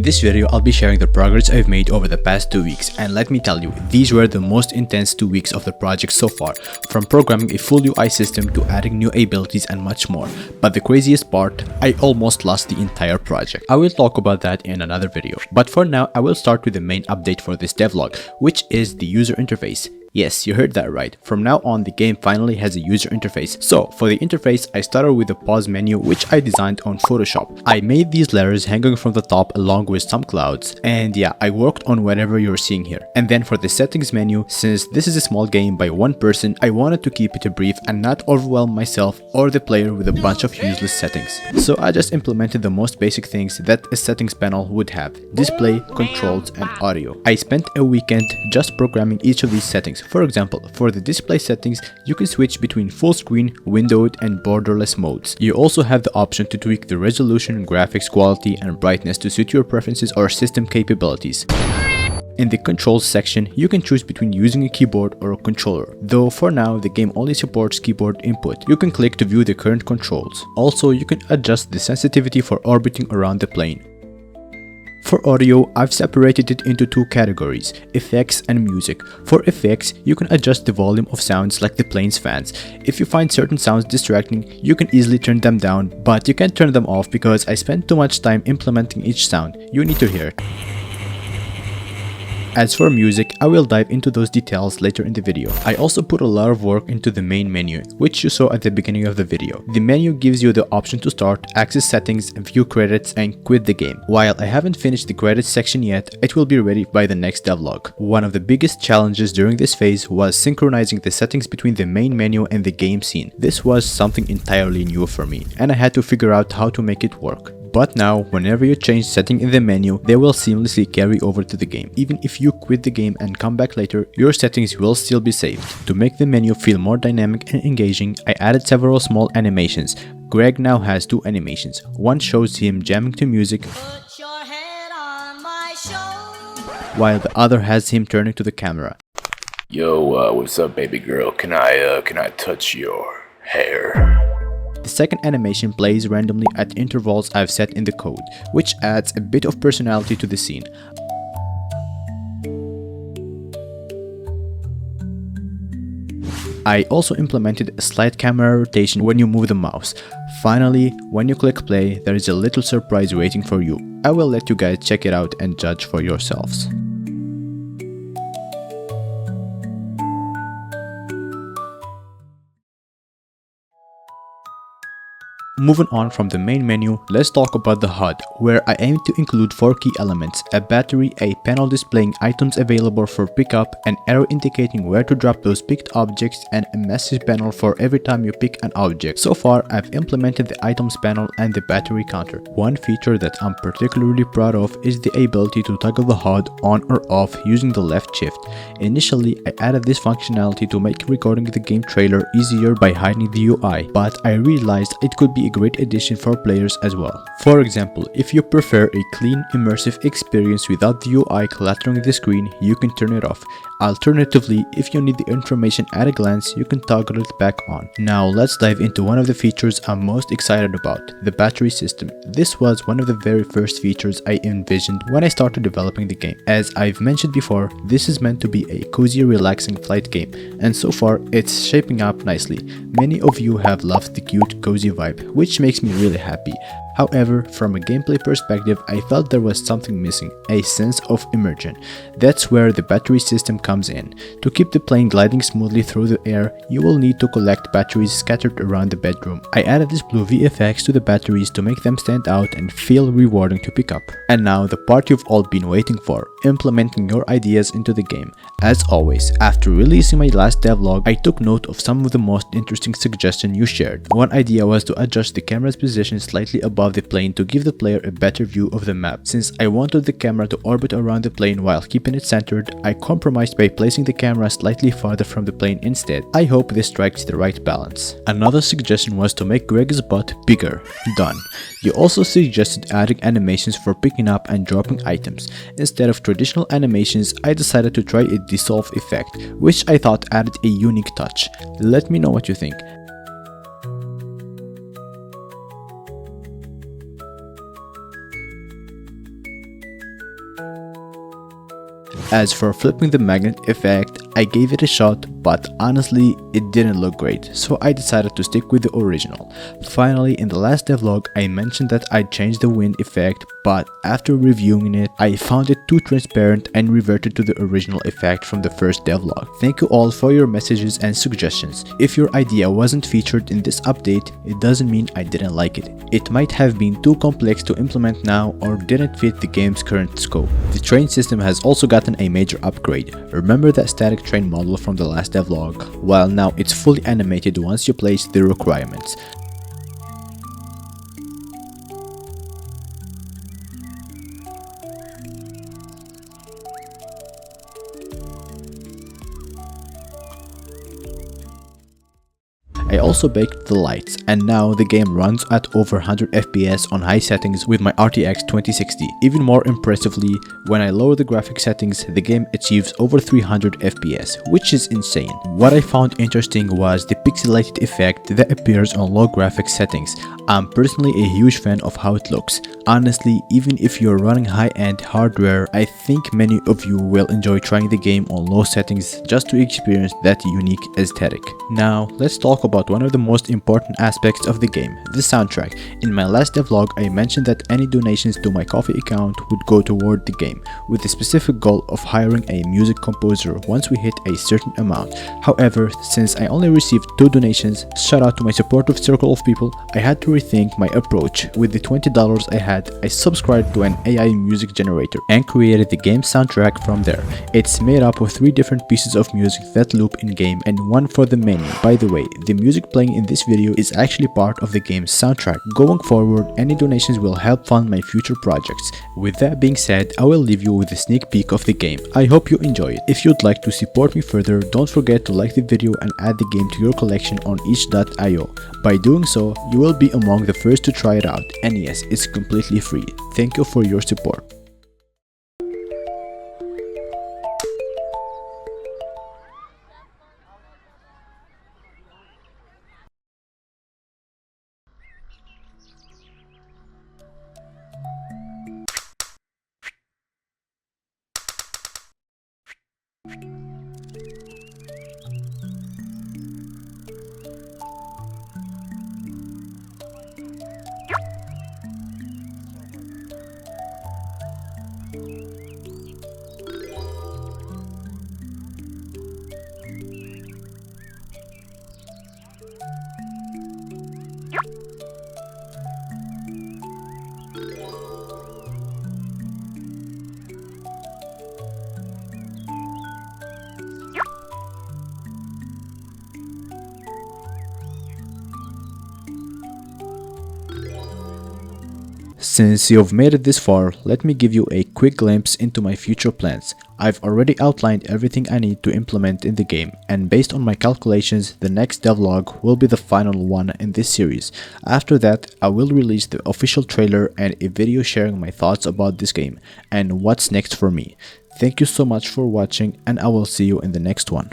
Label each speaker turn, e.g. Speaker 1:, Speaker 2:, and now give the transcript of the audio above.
Speaker 1: In this video, I'll be sharing the progress I've made over the past 2 weeks, and let me tell you, these were the most intense 2 weeks of the project so far, from programming a full UI system to adding new abilities and much more. But the craziest part, I almost lost the entire project. I will talk about that in another video, but for now, I will start with the main update for this devlog, which is the user interface. Yes, you heard that right. From now on, the game finally has a user interface. So, for the interface, I started with the pause menu, which I designed on Photoshop. I made these letters hanging from the top along with some clouds, and yeah, I worked on whatever you're seeing here. And then for the settings menu, since this is a small game by one person, I wanted to keep it brief and not overwhelm myself or the player with a bunch of useless settings. So I just implemented the most basic things that a settings panel would have: display, controls, and audio. I spent a weekend just programming each of these settings. For example, for the display settings, you can switch between full screen, windowed, and borderless modes. You also have the option to tweak the resolution, graphics quality, and brightness to suit your preferences or system capabilities. In the controls section, you can choose between using a keyboard or a controller, though for now the game only supports keyboard input. You can click to view the current controls. Also, you can adjust the sensitivity for orbiting around the plane. For audio, I've separated it into two categories, effects and music. For effects, you can adjust the volume of sounds like the plane's fans. If you find certain sounds distracting, you can easily turn them down, but you can't turn them off because I spent too much time implementing each sound. You need to hear it. As for music, I will dive into those details later in the video. I also put a lot of work into the main menu, which you saw at the beginning of the video. The menu gives you the option to start, access settings, view credits, and quit the game. While I haven't finished the credits section yet, it will be ready by the next devlog. One of the biggest challenges during this phase was synchronizing the settings between the main menu and the game scene. This was something entirely new for me, and I had to figure out how to make it work. But now, whenever you change setting in the menu, they will seamlessly carry over to the game. Even if you quit the game and come back later, your settings will still be saved. To make the menu feel more dynamic and engaging, I added several small animations. Greg now has two animations. One shows him jamming to music, while the other has him turning to the camera.
Speaker 2: Yo, what's up, baby girl? Can I touch your hair?
Speaker 1: The second animation plays randomly at intervals I've set in the code, which adds a bit of personality to the scene. I also implemented a slight camera rotation when you move the mouse. Finally, when you click play, there is a little surprise waiting for you. I will let you guys check it out and judge for yourselves. Moving on from the main menu, let's talk about the HUD, where I aim to include 4 key elements: a battery, a panel displaying items available for pickup, an arrow indicating where to drop those picked objects, and a message panel for every time you pick an object. So far, I've implemented the items panel and the battery counter. One feature that I'm particularly proud of is the ability to toggle the HUD on or off using the left shift. Initially, I added this functionality to make recording the game trailer easier by hiding the UI, but I realized it could be a great addition for players as well. For example, if you prefer a clean, immersive experience without the UI cluttering the screen, you can turn it off. Alternatively, if you need the information at a glance, you can toggle it back on. Now let's dive into one of the features I'm most excited about, the battery system. This was one of the very first features I envisioned when I started developing the game. As I've mentioned before, this is meant to be a cozy, relaxing flight game, and so far it's shaping up nicely. Many of you have loved the cute, cozy vibe, which makes me really happy. However, from a gameplay perspective, I felt there was something missing, a sense of immersion. That's where the battery system comes in. To keep the plane gliding smoothly through the air, you will need to collect batteries scattered around the bedroom. I added this blue VFX to the batteries to make them stand out and feel rewarding to pick up. And now the part you've all been waiting for, implementing your ideas into the game. As always, after releasing my last devlog, I took note of some of the most interesting suggestions you shared. One idea was to adjust the camera's position slightly above the plane to give the player a better view of the map. Since I wanted the camera to orbit around the plane while keeping it centered, I compromised by placing the camera slightly farther from the plane instead. I hope this strikes the right balance. Another suggestion was to make Greg's butt bigger. Done. You also suggested adding animations for picking up and dropping items. Instead of traditional animations, I decided to try a dissolve effect, which I thought added a unique touch. Let me know what you think. As for flipping the magnet effect, I gave it a shot, but honestly it didn't look great, so I decided to stick with the original. Finally, in the last devlog I mentioned that I'd changed the wind effect, but after reviewing it, I found it too transparent and reverted to the original effect from the first devlog. Thank you all for your messages and suggestions. If your idea wasn't featured in this update, it doesn't mean I didn't like it. It might have been too complex to implement now or didn't fit the game's current scope. The train system has also gotten a major upgrade. Remember that static train model from the last devlog? Well, now it's fully animated once you place the requirements. I also baked the lights, and now the game runs at over 100 FPS on high settings with my RTX 2060. Even more impressively, when I lower the graphic settings, the game achieves over 300 FPS, which is insane. What I found interesting was the pixelated effect that appears on low graphic settings. I'm personally a huge fan of how it looks. Honestly, even if you're running high-end hardware, I think many of you will enjoy trying the game on low settings just to experience that unique aesthetic. Now, let's talk about one of the most important aspects of the game, the soundtrack. In my last devlog, I mentioned that any donations to my Ko-fi account would go toward the game, with the specific goal of hiring a music composer once we hit a certain amount. However, since I only received 2 donations, shout out to my supportive circle of people, I had to rethink my approach. With the $20 I had, I subscribed to an AI music generator and created the game soundtrack from there. It's made up of 3 different pieces of music that loop in-game and 1 for the menu. By the way, the music playing in this video is actually part of the game's soundtrack. Going forward, any donations will help fund my future projects. With that being said, I will leave you with a sneak peek of the game. I hope you enjoy it. If you'd like to support me further, don't forget to like the video and add the game to your collection on itch.io. By doing so, you will be among the first to try it out, and yes, it's completely free. Thank you for your support. Since you've made it this far, let me give you a quick glimpse into my future plans. I've already outlined everything I need to implement in the game, and based on my calculations, the next devlog will be the final one in this series. After that, I will release the official trailer and a video sharing my thoughts about this game and what's next for me. Thank you so much for watching, and I will see you in the next one.